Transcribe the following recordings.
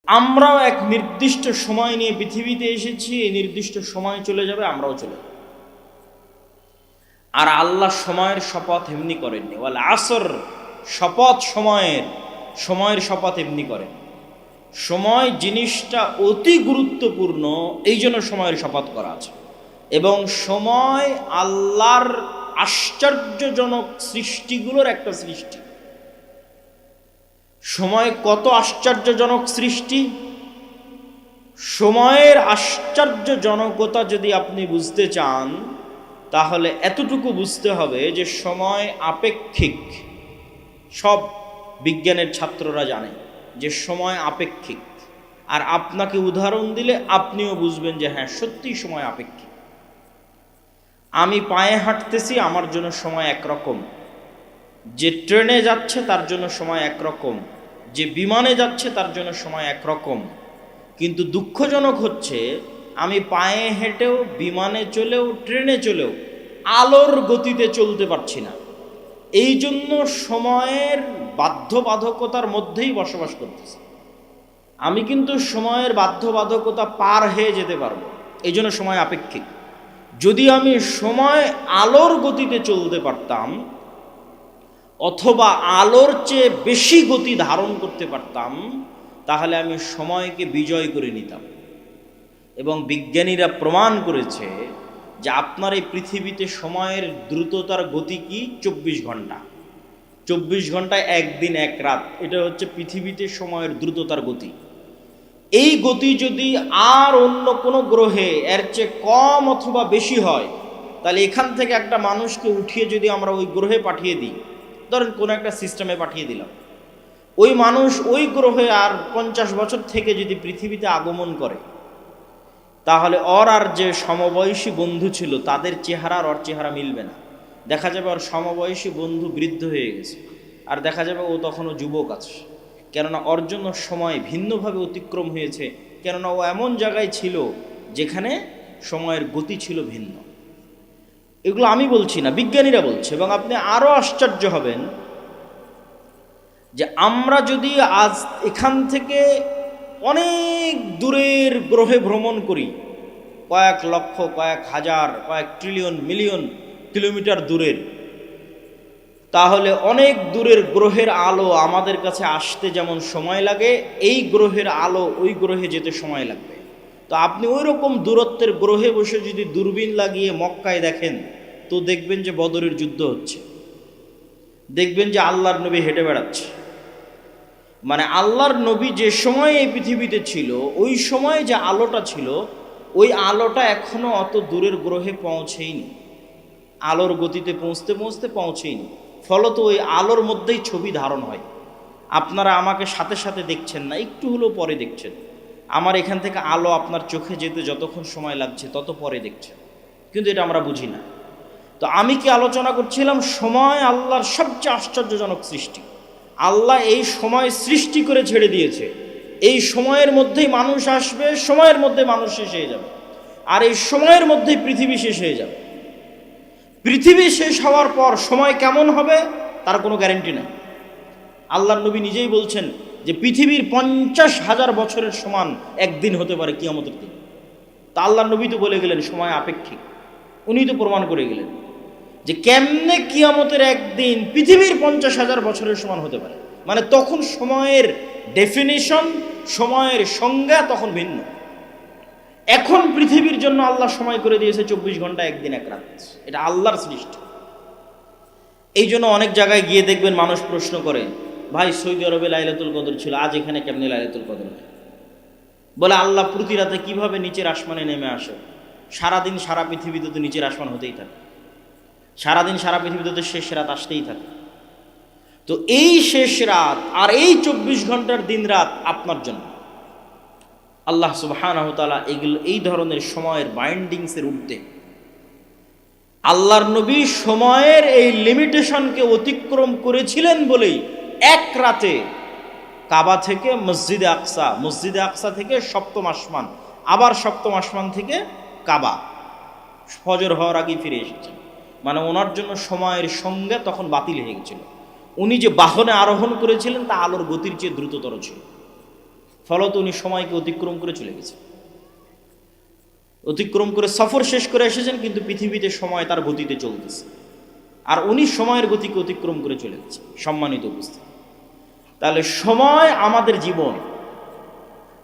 আমরাও এক নির্দিষ্ট সময় নিয়ে পৃথিবীতে এসেছি, এই নির্দিষ্ট সময় চলে যাবে, আমরাও চলে যাব। আর আল্লাহ সময়ের শপথ এমনি করেননি, ওয়াল আসর, শপথ সময়ের শপথ এমনি করেন। সময় জিনিসটা অতি গুরুত্বপূর্ণ, এই জন্য সময়ের শপথ করা আছে। এবং সময় আল্লাহর আশ্চর্যজনক সৃষ্টিগুলোর একটা সৃষ্টি। সময় কত আশ্চর্যজনক সৃষ্টি! সময়ের আশ্চর্যজনকতা যদি আপনি বুঝতে চান, তাহলে এতটুকু বুঝতে হবে যে সময় আপেক্ষিক। সব বিজ্ঞানের ছাত্ররা জানে যে সময় আপেক্ষিক। আর আপনাকে উদাহরণ দিলে আপনিও বুঝবেন যে হ্যাঁ, সত্যিই সময় আপেক্ষিক। আমি পায়ে হাঁটতেছি, আমার জন্য সময় একরকম। যে ট্রেনে যাচ্ছে তার জন্য সময় একরকম, যে বিমানে যাচ্ছে তার জন্য সময় একরকম। কিন্তু দুঃখজনক হচ্ছে, আমি পায়ে হেঁটেও, বিমানে চলেও, ট্রেনে চলেও আলোর গতিতে চলতে পারছি না। এই জন্য সময়ের বাধ্যবাধকতার মধ্যেই বসবাস করতেছি। আমি কিন্তু সময়ের বাধ্যবাধকতা পার হয়ে যেতে পারবো, এই জন্য সময় আপেক্ষিক। যদি আমি সময় আলোর গতিতে চলতে পারতাম, অথবা আলোর চেয়ে বেশি গতি ধারণ করতে পারতাম, তাহলে আমি সময়কে বিজয় করে নিতাম। এবং বিজ্ঞানীরা প্রমাণ করেছে যে আপনার এই পৃথিবীতে সময়ের দ্রুততার গতি কি? 24 ঘন্টা। 24 ঘন্টায় একদিন এক রাত, এটা হচ্ছে পৃথিবীতে সময়ের দ্রুততার গতি। এই গতি যদি আর অন্য কোনো গ্রহে এর চেয়ে কম অথবা বেশি হয়, তাহলে এখান থেকে একটা মানুষকে উঠিয়ে যদি আমরা ওই গ্রহে পাঠিয়ে দিই, ধরেন কোনো একটা সিস্টেমে পাঠিয়ে দিলাম, ওই মানুষ ওই গ্রহে আর 50 বছর থেকে যদি পৃথিবীতে আগমন করে, তাহলে ওর আর যে সমবয়সী বন্ধু ছিল তাদের চেহারা আর ওর চেহারা মিলবে না। দেখা যাবে ওর সমবয়সী বন্ধু বৃদ্ধ হয়ে গেছে, আর দেখা যাবে ও তখনও যুবক আছে। কেননা ওর জন্য সময় ভিন্নভাবে অতিক্রম হয়েছে, কেননা ও এমন জায়গায় ছিল যেখানে সময়ের গতি ছিল ভিন্ন। এগুলো আমি বলছি না, বিজ্ঞানীরা বলছে। এবং আপনি আরও আশ্চর্য হবেন যে আমরা যদি আজ এখান থেকে অনেক দূরের গ্রহে ভ্রমণ করি, কয়েক লক্ষ, কয়েক হাজার, কয়েক ট্রিলিয়ন, মিলিয়ন কিলোমিটার দূরের, তাহলে অনেক দূরের গ্রহের আলো আমাদের কাছে আসতে যেমন সময় লাগে, এই গ্রহের আলো ওই গ্রহে যেতে সময় লাগবে। তো আপনি ওই রকম দূরত্বের গ্রহে বসে যদি দূরবীন লাগিয়ে মক্কায় দেখেন, তো দেখবেন যে বদরের যুদ্ধ হচ্ছে, দেখবেন যে আল্লাহর নবী হেঁটে বেড়াচ্ছে। মানে আল্লাহর নবী যে সময় এই পৃথিবীতে ছিল, ওই সময় যে আলোটা ছিল, ওই আলোটা এখনো অত দূরের গ্রহে পৌঁছেইনি। আলোর গতিতে পৌঁছতে পৌঁছতে পৌঁছেইনি। ফলত ওই আলোর মধ্যেই ছবি ধারণ হয়। আপনারা আমাকে সাথে সাথে দেখছেন না, একটু হলেও পরে দেখছেন। আমার এখান থেকে আলো আপনার চোখে যেতে যতক্ষণ সময় লাগছে তত পরে দেখছেন, কিন্তু এটা আমরা বুঝি না। তো আমি কি আলোচনা করছিলাম? সময় আল্লাহর সবচেয়ে আশ্চর্যজনক সৃষ্টি। আল্লাহ এই সময় সৃষ্টি করে ছেড়ে দিয়েছে। এই সময়ের মধ্যেই মানুষ আসবে, সময়ের মধ্যে মানুষ শেষ হয়ে যাবে, আর এই সময়ের মধ্যেই পৃথিবী শেষ হয়ে যাবে। পৃথিবী শেষ হওয়ার পর সময় কেমন হবে তার কোনো গ্যারেন্টি নেই। আল্লাহর নবী নিজেই বলছেন যে পৃথিবীর 50,000 বছরের সমান একদিন হতে পারে কিয়ামতের দিন। তা আল্লাহর নবী তো বলে গেলেন সময় আপেক্ষিক। উনি তো প্রমাণ করে গেলেন যে কেমনে কিয়ামতের একদিন পৃথিবীর 50,000 বছরের সমান হতে পারে। মানে তখন সময়ের ডেফিনিশন, সময়ের সংজ্ঞা তখন ভিন্ন। এখন পৃথিবীর জন্য আল্লাহ সময় করে দিয়েছে 24 ঘন্টা একদিন এক রাত। এটা আল্লাহর সৃষ্টি। এই জন্য অনেক জায়গায় গিয়ে দেখবেন মানুষ প্রশ্ন করে, ভাই সৌদি আরবে লাইলাতুল কদর ছিল, আজ এখানে কেমনে লাইলাতুল কদর হয়? বলে আল্লাহ প্রতি রাতে কিভাবে নিচের আসমানে নেমে আসে? সারাদিন সারা পৃথিবীতে তো নিচের আসমান হতেই থাকে, সারাদিন সারা পৃথিবীতে তো শেষ রাত আসতেই থাকে। তো এই শেষ রাত আর এই 24 ঘন্টার দিন রাত আপনার জন্য। আল্লাহ সুবহানাহু ওয়া তাআলা এই ধরনের সময়ের বাইন্ডিংসের ঊর্ধ্বে। আল্লাহর নবী সময়ের এই লিমিটেশনকে অতিক্রম করেছিলেন বলেই এক রাতে কাবা থেকে মসজিদে আকসা থেকে সপ্তম আসমান, আবার সপ্তম আসমান থেকে কাবা, ফজর হওয়ার আগেই ফিরে এসেছেন। মানে ওনার জন্য সময়ের সংজ্ঞা তখন বাতিল হয়ে গেছিল। উনি যে বাহনে আরোহণ করেছিলেন তা আলোর গতির চেয়ে দ্রুততর ছিল। ফলত উনি সময়কে অতিক্রম করে চলে গেছেন, অতিক্রম করে সফর শেষ করে এসেছেন, কিন্তু পৃথিবীতে সময় তার গতিতে চলতেছে, আর উনি সময়ের গতিকে অতিক্রম করে চলে গেছেন। সম্মানিত উপস্থিতি, তাহলে সময় আমাদের জীবন।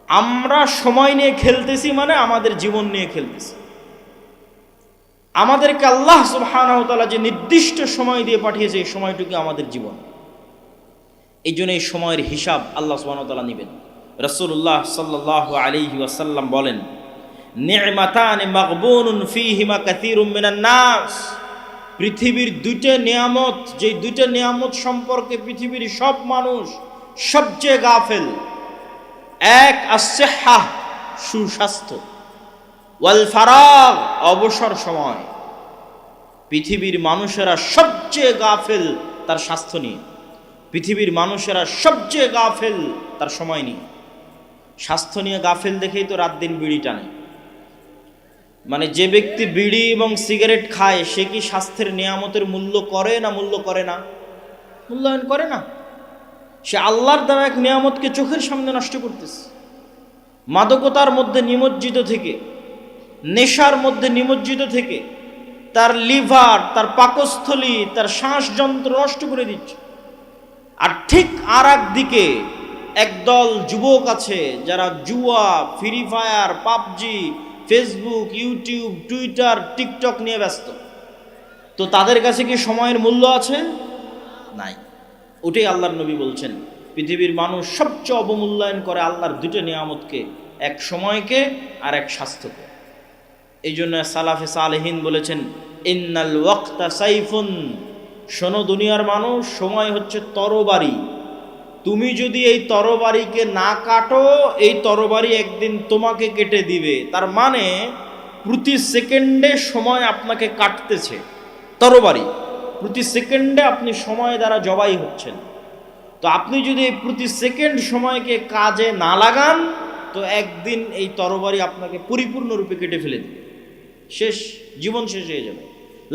আমরা সময় নিয়ে খেলতেছি মানে আমাদের জীবন নিয়ে খেলতেছি। আমাদেরকে আল্লাহ সুবহানাহু ওয়া তাআলা যে নির্দিষ্ট সময় দিয়ে পাঠিয়েছে, এই সময়টুকু আমাদের জীবন। এই জন্য এই সময়ের হিসাব আল্লাহ সুবহানাহু ওয়া তাআলা নেবেন। রাসূলুল্লাহ সাল্লাল্লাহু আলাইহি ওয়াসাল্লাম বলেন, নি'মাতান মাগবুনুন ফীহিমা কাসীরুম মিনান নাস। পৃথিবীর দুইটা নিয়ামত, যে দুইটা নিয়ামত সম্পর্কে পৃথিবীর সব মানুষ সবচেয়ে গাফেল। এক আস-সিহ্হা, সুস্বাস্থ্য, ওয়াল ফারাগ, অবসর সময়। পৃথিবীর মানুষেরা সবচেয়ে গাফেল তার স্বাস্থ্য নিয়ে, পৃথিবীর মানুষেরা সবচেয়ে গাফেল তার সময় নিয়ে। স্বাস্থ্য নিয়ে গাফেল দেখেই তো রাত দিন বিড়ি টানে। মানে যে ব্যক্তি বিড়ি এবং সিগারেট খায়, সে কি স্বাস্থ্যের নিয়ামতের মূল্য করে না মূল্য করে না? মূল্যায়ন করে না। সে আল্লাহর দেওয়া এক নিয়ামতকে চোখের সামনে নষ্ট করতেছে। মাদকতার মধ্যে নিমজ্জিত থেকে, নেশার মধ্যে নিমজ্জিত থেকে তার লিভার, তার পাকস্থলী, তার শ্বাসযন্ত্র নষ্ট করে দিচ্ছে। আর ঠিক আর একদিকে একদল যুবক আছে যারা জুয়া, free fire, PUBG, Facebook, YouTube, Twitter, TikTok নিয়ে ব্যস্ত। তো তাদের কাছে কি সময়ের মূল্য আছে? নাই। ওটাই আল্লাহর নবী বলছেন, পৃথিবীর মানুষ সবচেয়ে অবমূল্যায়ন করে আল্লাহর দুটো নিয়ামতকে, এক সময়কে আর এক স্বাস্থ্যকে। এই জন্য সালাফে সালেহিন বলেছেন, ইন্নাল ওয়াক্তা সাইফুন। শোনো দুনিয়ার মানুষ, সময় হচ্ছে তরবারি। তুমি যদি এই তরবারিকে না কাটো, এই তরবারি একদিন তোমাকে কেটে দিবে। তার মানে প্রতি সেকেন্ডে সময় আপনাকে কাটতেছে। তরবারি প্রতি সেকেন্ডে আপনি সময় দ্বারা জবাই হচ্ছেন। তো আপনি যদি এই প্রতি সেকেন্ড সময়কে কাজে না লাগান, তো একদিন এই তরবারি আপনাকে পরিপূর্ণরূপে কেটে ফেলে দিবে। শেষ, জীবন শেষ হয়ে যাবে,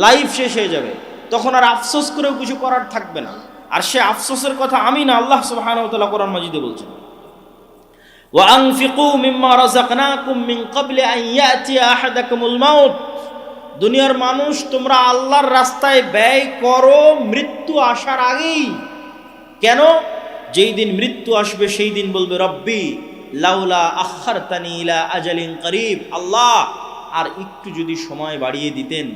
লাইফ শেষ হয়ে যাবে। তখন আর আফসোস করেও কিছু করার থাকবে না। আর সে আফসোসের কথা আমি না, আল্লাহ সুবহানাহু ওয়া তাআলা কোরআন মাজিদে বলছেন, ওয়া আনফিকু মিম্মা রাযাকনাকুম মিন ক্বাবলি আন ইয়াতিয়া আহাদাকুমুল মাউত। দুনিয়ার মানুষ, তোমরা আল্লাহর রাস্তায় ব্যয় করো মৃত্যু আসার আগেই। কেন? যেই দিন মৃত্যু আসবে সেই দিন বলবে, রব্বি লাউলা আখারতানি ইলা আজালিন করিব। আল্লাহ, আর একটু যদি সময় বাড়িয়ে দিতেন,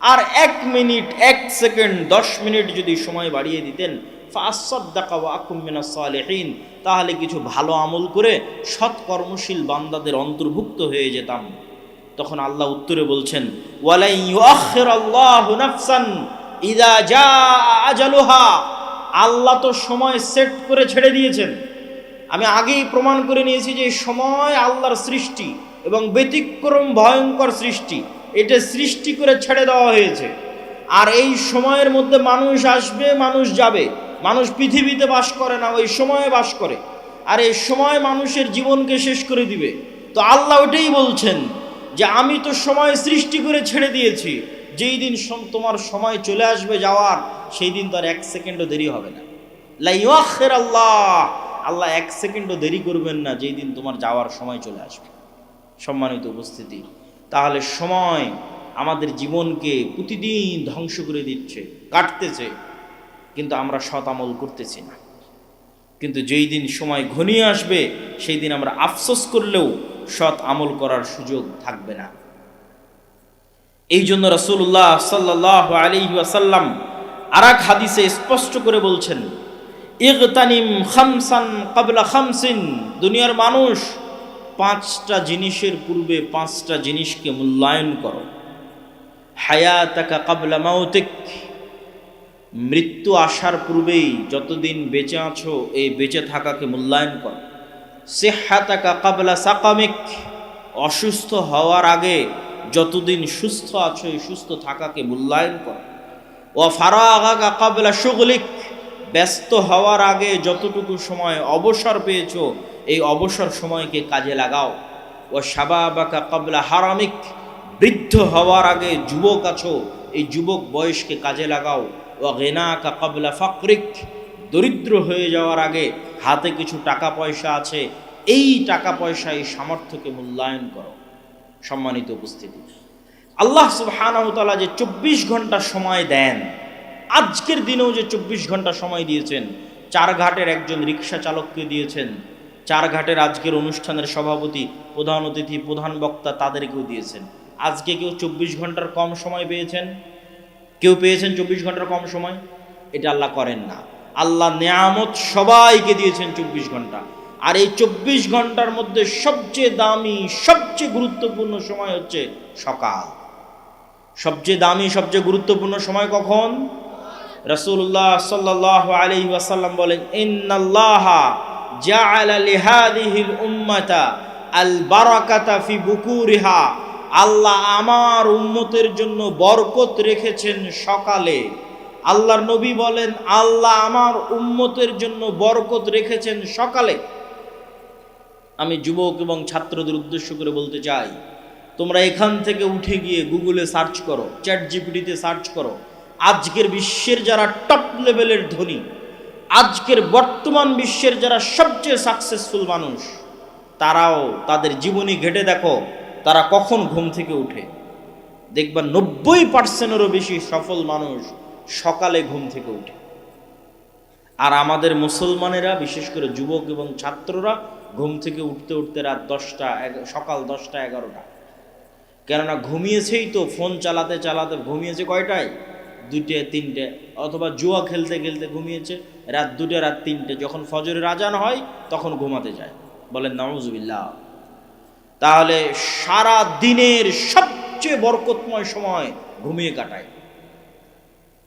আর 1 মিনিট, 1 সেকেন্ড, 10 মিনিট যদি সময় বাড়িয়ে দিতেন, ফাআসাদদাকা ওয়া আকুম মিনাস সালিহিন, তাহলে কিছু ভালো আমল করে সৎ কর্মশীল বান্দাদের অন্তর্ভুক্ত হয়ে যেতাম। তখন আল্লাহ উত্তরে বলছেন, ওয়ালাই ইউআখিরাল্লাহু নাফসান ইযা জাআ আজালুহা। আল্লাহ তো সময় সেট করে ছেড়ে দিয়েছেন। আমি আগেই প্রমাণ করে নিয়েছি যে সময় আল্লাহর সৃষ্টি এবং ব্যতিক্রম ভয়ঙ্কর সৃষ্টি। এটা সৃষ্টি করে ছেড়ে দেওয়া হয়েছে। আর এই সময়ের মধ্যে মানুষ আসবে, মানুষ যাবে। মানুষ পৃথিবীতে বাস করে না, ওই সময়ে বাস করে। আর এই সময় মানুষের জীবনকে শেষ করে দিবে। তো আল্লাহ ওটাই বলছেন যে আমি তো সময় সৃষ্টি করে ছেড়ে দিয়েছি। যেই দিন তোমার সময় চলে আসবে যাওয়ার, সেই দিন তো আর 1 সেকেন্ডও দেরি হবে না। লা ইউআখিরাল্লাহ, আল্লাহ 1 সেকেন্ডও দেরি করবেন না যেই দিন তোমার যাওয়ার সময় চলে আসবে। সম্মানিত উপস্থিতি, তাহলে সময় আমাদের জীবনকে প্রতিদিন ধ্বংস করে দিচ্ছে, কাটতেছে, কিন্তু আমরা সৎ আমল করতেছি না। কিন্তু যেই দিন সময় ঘনিয়ে আসবে, সেই দিন আমরা আফসোস করলেও সৎ আমল করার সুযোগ থাকবে না। এই জন্য রাসূলুল্লাহ সাল্লাল্লাহু আলাইহি ওয়াসাল্লাম আরেক হাদিসে স্পষ্ট করে বলছেন, ইগতানিম খামসান ক্বাবলা খামসিন। দুনিয়ার মানুষ 5টা জিনিসের পূর্বে 5টা জিনিসকে মূল্যায়ন করো। হায়াতাকা ক্বাবলা মাউতিক। মৃত্যু আসার পূর্বেই যতদিন বেঁচে আছো, এই বেঁচে থাকাকে মূল্যায়ন করো। সিহহাতাকা ক্বাবলা সাকামিক। অসুস্থ হওয়ার আগে যতদিন সুস্থ আছো, এই সুস্থ থাকাকে মূল্যায়ন করো। ওয়া ফারাগাকা ক্বাবলা শুগলিক। ব্যস্ত হওয়ার আগে যতটুকু সময় অবসর পেয়েছো, এই অবসর সময়কে কাজে লাগাও। ও শাবাবাকা ক্বাবলা হারামিক। বৃদ্ধ হওয়ার আগে যুবক আছো, এই যুবক বয়সকে কাজে লাগাও। ও গিনাকা ক্বাবলা ফাকরিক। দরিদ্র হয়ে যাওয়ার আগে হাতে কিছু টাকা পয়সা আছে, এই টাকা পয়সা, এই সামর্থ্যকে মূল্যায়ন করো। সম্মানিত উপস্থিতি, আল্লাহ সুবহানাহু ওয়া তাআলা যে 24 ঘন্টা সময় দেন, আজকের দিনেও যে 24 ঘন্টা সময় দিয়েছেন, চারঘাটের একজন রিক্সা চালককে দিয়েছেন, চারঘাটের আজকের অনুষ্ঠানের সভাপতি, প্রধান অতিথি, প্রধান বক্তা, তাদেরকেও দিয়েছেন। আজকে কেউ 24 ঘন্টার কম সময় পেয়েছেন? কেউ পেয়েছেন 24 ঘন্টার কম সময়? এটা আল্লাহ করেন না। আল্লাহ নেয়ামত সবাইকে দিয়েছেন 24 ঘন্টা। আর এই 24 ঘন্টার মধ্যে সবচেয়ে দামি, সবচেয়ে গুরুত্বপূর্ণ সময় হচ্ছে সকাল। সবচেয়ে দামি, সবচেয়ে গুরুত্বপূর্ণ সময় কখন? রাসূলুল্লাহ সাল্লাল্লাহু আলাইহি ওয়াসাল্লাম বলেন, ইন্নাল্লাহা জাআলা লিহাদিহিল উম্মাতা আল বারাকাতা ফি বুকুরিহা। আল্লাহ আমার উম্মতের জন্য বরকত রেখেছেন সকালে। আল্লাহর নবী বলেন, আল্লাহ আমার উম্মতের জন্য বরকত রেখেছেন সকালে। আমি যুবক এবং ছাত্রদের উদ্দেশ্য করে বলতে চাই, তোমরা এখান থেকে উঠে গিয়ে গুগলে সার্চ করো, চ্যাট জিপিটিতে সার্চ করো, আজকের বিশ্বের যারা টপ লেভেলের ধনী, আজকের বর্তমান বিশ্বের যারা সবচেয়ে সাকসেসফুল মানুষ, তারাও তাদের জীবনী ঘেটে দেখো তারা কখন ঘুম থেকে উঠে। দেখবা 90%-এরও বেশি সফল মানুষ সকালে ঘুম থেকে উঠে। আর আমাদের মুসলমানেরা, বিশেষ করে যুবক এবং ছাত্ররা, ঘুম থেকে উঠতে উঠতে রাত 10টা, সকাল 10টা 11টা। কেননা ঘুমিয়েছেই তো, ফোন চালাতে চালাতে ঘুমিয়েছে কয়টায়? 2টে 3টে, অথবা জুয়া খেলতে খেলতে ঘুমিয়েছে রাত 2টে, রাত 3টে। যখন ফজরের আজান হয় তখন ঘুমাতে যায়। বলেন নাউজুবিল্লাহ। তাহলে সারা দিনের সবচেয়ে বরকতময় সময় ঘুমিয়ে কাটায়।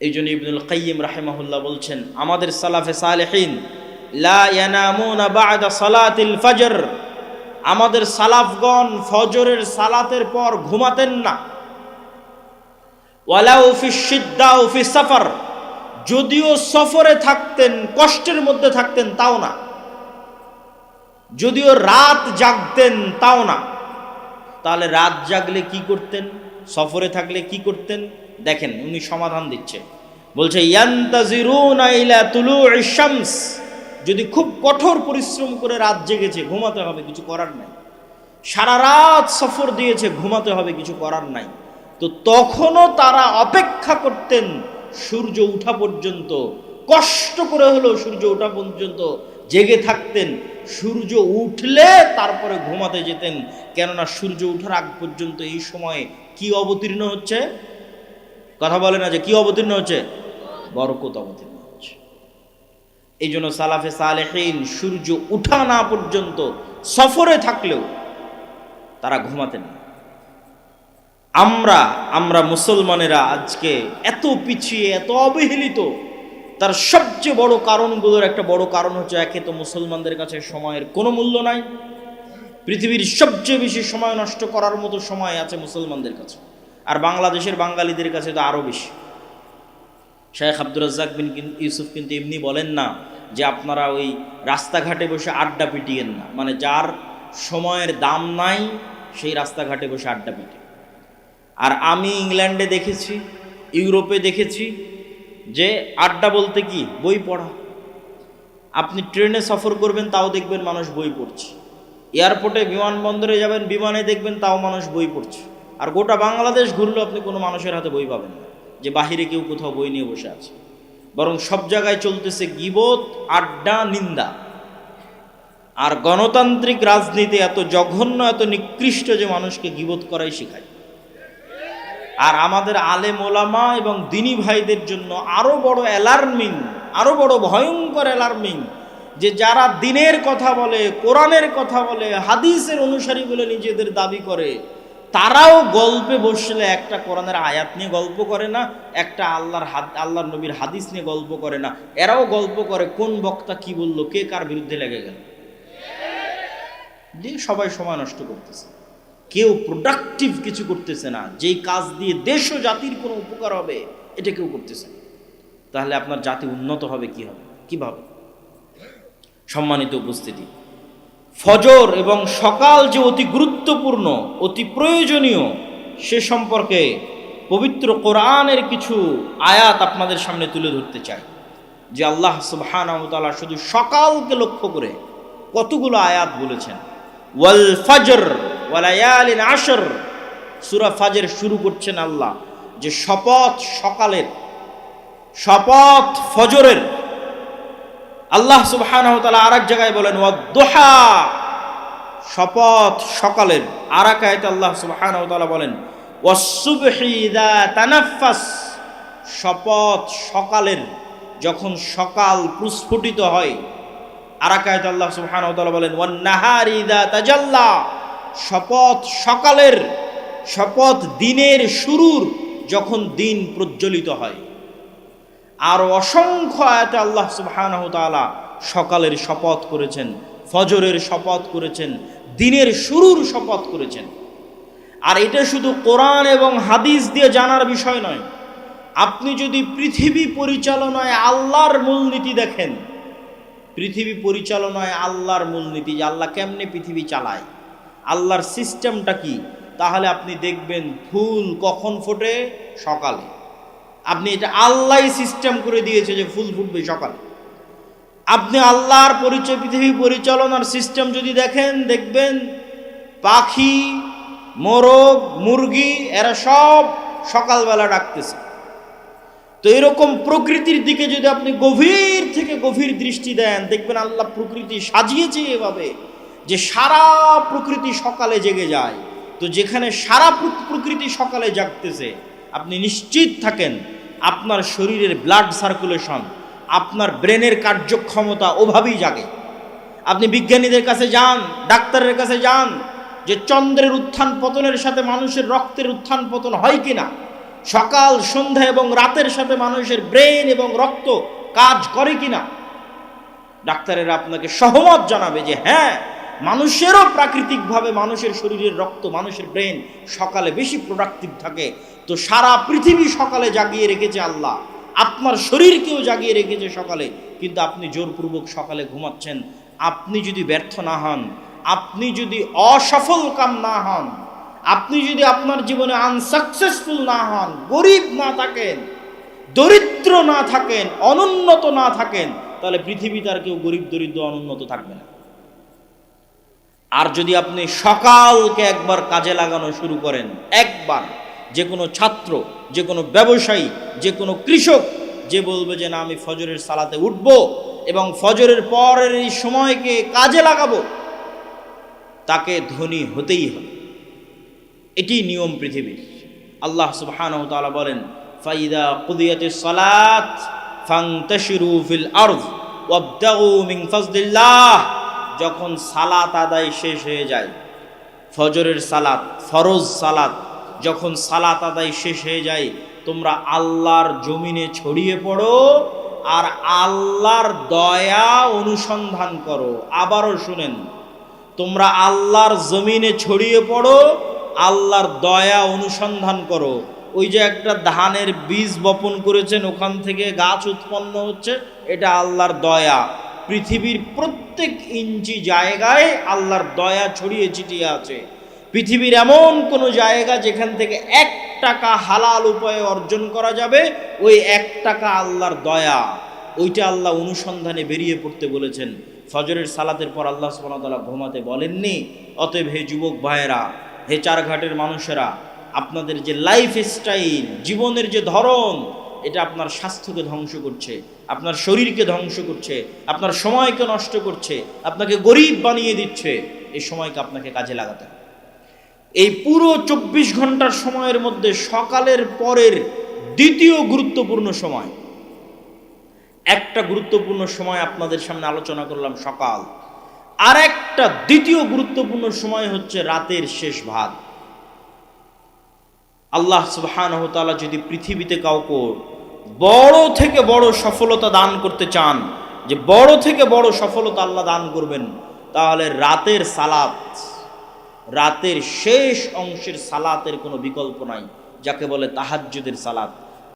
এই জন্য ইবনুল কাইয়িম রাহিমাহুল্লাহ বলছেন, আমাদের সালাফে সালেহিন লা ইয়ানামুনা বা'দা সালাতিল ফজর, আমাদের সালাফগণ ফজরের সালাতের পর ঘুমাতেন না। ওয়ালাউ ফি শিদ্দা ও ফি সফর, যদিও সফরে থাকতেন, কষ্টের মধ্যে থাকতেন, তাও না। যদিও রাত জাগতেন, তাও না। তাহলে রাত জাগলে কি করতেন? সফরে থাকলে কি করতেন? দেখেন, উনি সমাধান দিচ্ছে। বলছে, ইয়ান্তাজিরুনা ইলা তুলুইশ শামস, যদি খুব কঠোর পরিশ্রম করে রাত জেগেছে, ঘুমাতে হবে, কিছু করার নাই। সারা রাত সফর দিয়েছে, ঘুমাতে হবে, কিছু করার নাই। তো তখনও তারা অপেক্ষা করতেন সূর্য ওঠা পর্যন্ত, কষ্ট করে হলেও সূর্য ওঠা পর্যন্ত জেগে থাকতেন। সূর্য উঠলে তারপরে ঘুমাতে যেতেন। কেননা সূর্য ওঠার আগ পর্যন্ত এই সময়ে কি অবতীর্ণ হচ্ছে? কথা বলে না যে কি অবতীর্ণ হচ্ছে? বরকত অবতীর্ণ হচ্ছে। এই জন্য সালাফে সালেহিন সূর্য উঠা না পর্যন্ত সফরে থাকলেও তারা ঘুমাতেন না। আমরা মুসলমানেরা আজকে এত পিছিয়ে, এত অবহেলিত, তার সবচেয়ে বড় কারণগুলোর একটা বড় কারণ হচ্ছে, একে তো মুসলমানদের কাছে সময়ের কোনো মূল্য নাই। পৃথিবীর সবচেয়ে বেশি সময় নষ্ট করার মতো সময় আছে মুসলমানদের কাছে, আর বাংলাদেশের বাঙালিদের কাছে তো আরও বেশি। শেখ আব্দুর রাজ্জাক বিন ইউসুফ কিন্তু এমনি বলেন না যে আপনারা ওই রাস্তাঘাটে বসে আড্ডা পিটিয়েন না, মানে যার সময়ের দাম নাই সেই রাস্তাঘাটে বসে আড্ডা পিটে। আর আমি ইংল্যান্ডে দেখেছি, ইউরোপে দেখেছি যে আড্ডা বলতে কি, বই পড়া। আপনি ট্রেনে সফর করবেন, তাও দেখবেন মানুষ বই পড়ছে। এয়ারপোর্টে, বিমানবন্দরে যাবেন, বিমানে দেখবেন তাও মানুষ বই পড়ছে। আর গোটা বাংলাদেশ ঘুরলেও আপনি কোনো মানুষের হাতে বই পাবেন না যে বাহিরে কেউ কোথাও বই নিয়ে বসে আছে। বরং সব জায়গায় চলতেছে গীবত, আড্ডা, নিন্দা। আর গণতান্ত্রিক রাজনীতি এত জঘন্য, এত নিকৃষ্ট যে মানুষকে গীবত করাই শেখায়। আর আমাদের আলেম ওলামা এবং দিনী ভাইদের জন্য আরো বড় অ্যালার্মিং, আরো বড় ভয়ঙ্কর অ্যালার্মিং, যে যারা দিনের কথা বলে, কোরআনের কথা বলে, হাদিসের অনুসারী বলে নিজেদের দাবি করে, তারাও গল্পে বসলে একটা কোরআনের আয়াত নিয়ে গল্প করে না, একটা আল্লাহর নবীর হাদিস নিয়ে গল্প করে না। এরাও গল্প করে কোন বক্তা কি বলল, কে কার বিরুদ্ধে লেগে গেল। যে সবাই সময় নষ্ট করতেছে, কেউ প্রোডাক্টিভ কিছু করতেছে না, যেই কাজ দিয়ে দেশ ও জাতির কোনো উপকার হবে এটা কেউ করতেছে না। তাহলে আপনার জাতি উন্নত হবে কি হবে, কিভাবে? সম্মানিত উপস্থিতি, ফজর এবং সকাল যে অতি গুরুত্বপূর্ণ, অতি প্রয়োজনীয়, সে সম্পর্কে পবিত্র কোরআনের কিছু আয়াত আপনাদের সামনে তুলে ধরতে চাই। যে আল্লাহ সুবহানাহু ওয়া তাআলা শুধু সকালকে লক্ষ্য করে কতগুলো আয়াত বলেছেন। ওয়াল ফজর ওয়া লায়ালিন আশর, সূরা ফাজর শুরু করছেন আল্লাহ যে শপথ সকালের, শপথ ফজরের। আল্লাহ সুবহানাহু ওয়া তাআলা আরেক জায়গায় বলেন ওয়াদ-দুহা, শপথ সকালের। আর এক আয়াতে আল্লাহ সুবহানাহু ওয়া তাআলা বলেন ওয়াস-সুবহি ইযা তানাফফাস, শপথ সকালের, যখন সকাল প্রস্ফুটিত হয়। আর এক আয়াতে আল্লাহ সুবহানাহু ওয়া তাআলা বলেন ওয়ান-নাহারি ইযা তাজাল্লা, শপথ সকালের, শপথ দিনের শুরুর, যখন দিন প্রজ্বলিত হয়। আর অসংখ্য আয়াতে আল্লাহ সুবহানাহু ওয়া তাআলা সকালের শপথ করেছেন, ফজরের শপথ করেছেন, দিনের শুরুর শপথ করেছেন। আর এটা শুধু কোরআন এবং হাদিস দিয়ে জানার বিষয় নয়। আপনি যদি পৃথিবী পরিচালনায় আল্লাহর মূলনীতি দেখেন, পৃথিবী পরিচালনায় আল্লাহর মূলনীতি, যে আল্লাহ কেমনে পৃথিবী চালায়, আল্লাহর সিস্টেমটা কি, তাহলে আপনি দেখবেন ফুল কখন ফোটে? সকালে। আপনি এটা আল্লাহই সিস্টেম করে দিয়েছে যে ফুল ফুটবে সকালে। আপনি আল্লাহর পরিচয়, পৃথিবী পরিচালনার সিস্টেম যদি দেখেন, দেখবেন পাখি, মোরগ, মুরগি এরা সব সকালবেলা ডাকতেছে। তো এরকম প্রকৃতির দিকে যদি আপনি গভীর থেকে গভীর দৃষ্টি দেন, দেখবেন আল্লাহ প্রকৃতি সাজিয়েছে এভাবে যে সারা প্রকৃতি সকালে জেগে যায়। তো যেখানে সারা প্রকৃতি সকালে জাগতেছে, আপনি নিশ্চিত থাকেন আপনার শরীরের ব্লাড সার্কুলেশন, আপনার ব্রেনের কার্যক্ষমতা ওভাবেই জাগে। আপনি বিজ্ঞানীদের কাছে যান, ডাক্তারের কাছে যান, যে চন্দ্রের উত্থান পতনের সাথে মানুষের রক্তের উত্থান পতন হয় কিনা, সকাল সন্ধ্যা এবং রাতের সাথে মানুষের ব্রেন এবং রক্ত কাজ করে কিনা। ডাক্তারেরা আপনাকে সহমত জানাবে যে হ্যাঁ, মানুষেরও প্রাকৃতিকভাবে মানুষের শরীরের রক্ত, মানুষের ব্রেন সকালে বেশি প্রোডাক্টিভ থাকে। তো সারা পৃথিবী সকালে জাগিয়ে রেখেছে আল্লাহ, আপনার শরীরকেও জাগিয়ে রেখেছে সকালে। কিন্তু আপনি জোরপূর্বক সকালে ঘুমাচ্ছেন। আপনি যদি ব্যর্থ না হন, আপনি যদি অসফল কাম না হন, আপনি যদি আপনার জীবনে আনসাকসেসফুল না হন, গরিব না থাকেন, দরিদ্র না থাকেন, অনুন্নত না থাকেন, তাহলে পৃথিবীতে আর কেউ গরিব, দরিদ্র, অনুন্নত থাকবে না। আর যদি আপনি সকালকে একবার কাজে লাগানো শুরু করেন, একবার, যে কোনো ছাত্র, যে কোনো ব্যবসায়ী, যে কোনো কৃষক, যে বলবে যে না আমি ফজরের সালাতে উঠব এবং ফজরের পরের এই সময়কে কাজে লাগাবো, তাকে ধনী হতেই হবে। এটি নিয়ম পৃথিবীর। আল্লাহ সুবহানাহু ওয়া তাআলা বলেন ফাইদা কুদিয়াতিস সালাত ফান্তাশিরু ফিল আরদ ওয়াবতাগু মিন ফাজলিল্লাহ, যখন সালাত আদায় শেষ হয়ে যায়, ফজরের সালাত, ফরজ সালাত, যখন সালাত আদায় শেষ হয়ে যায়, তোমরা আল্লাহর জমিনে ছড়িয়ে পড়ো আর আল্লাহর দয়া অনুসন্ধান করো। আবারও শুনেন, তোমরা আল্লাহর জমিনে ছড়িয়ে পড়ো, আল্লাহর দয়া অনুসন্ধান করো। ওই যে একটা ধানের বীজ বপন করেছেন, ওখান থেকে গাছ উৎপন্ন হচ্ছে, এটা আল্লাহর দয়া। পৃথিবীর প্রত্যেক ইঞ্চি জায়গায় আল্লাহর দয়া ছড়িয়ে ছিটিয়ে আছে। পৃথিবীর এমন কোনো জায়গা যেখান থেকে 1 টাকা হালাল উপায়ে অর্জন করা যাবে, ওই 1 টাকা আল্লাহর দয়া, ওইটা আল্লাহ অনুসন্ধানে বেরিয়ে পড়তে বলেছেন। ফজরের সালাতের পর আল্লাহ সুবহানাহু ওয়া তাআলা ঘুমাতে বলেননি। অতএব হে যুবক ভাইয়েরা, হে চারঘাটের মানুষেরা, আপনাদের যে লাইফ স্টাইল, জীবনের যে ধরন, এটা আপনার স্বাস্থ্যকে ধ্বংস করছে, আপনার শরীরকে ধ্বংস করছে, আপনার সময়কে নষ্ট করছে, আপনাকে গরিব বানিয়ে দিচ্ছে। এই সময়কে আপনাকে কাজে লাগাতে হবে। এই পুরো 24 ঘন্টার সময়ের মধ্যে সকালের পরের দ্বিতীয় গুরুত্বপূর্ণ সময়, একটা গুরুত্বপূর্ণ সময় আপনাদের সামনে আলোচনা করলাম সকাল, আর একটা দ্বিতীয় গুরুত্বপূর্ণ সময় হচ্ছে রাতের শেষ ভাগ। আল্লাহ সুবহানাহু ওয়া তাআলা যদি পৃথিবীতে কাউকে বড় থেকে বড় সফলতা দান করতে চান, যে বড় থেকে বড় সফলতা আল্লাহ দান করবেন, তাহলে রাতের সালাত, রাতের শেষ অংশের সালাতের কোনো বিকল্প নাই, যাকে বলে তাহাজ্জুদের সালাত।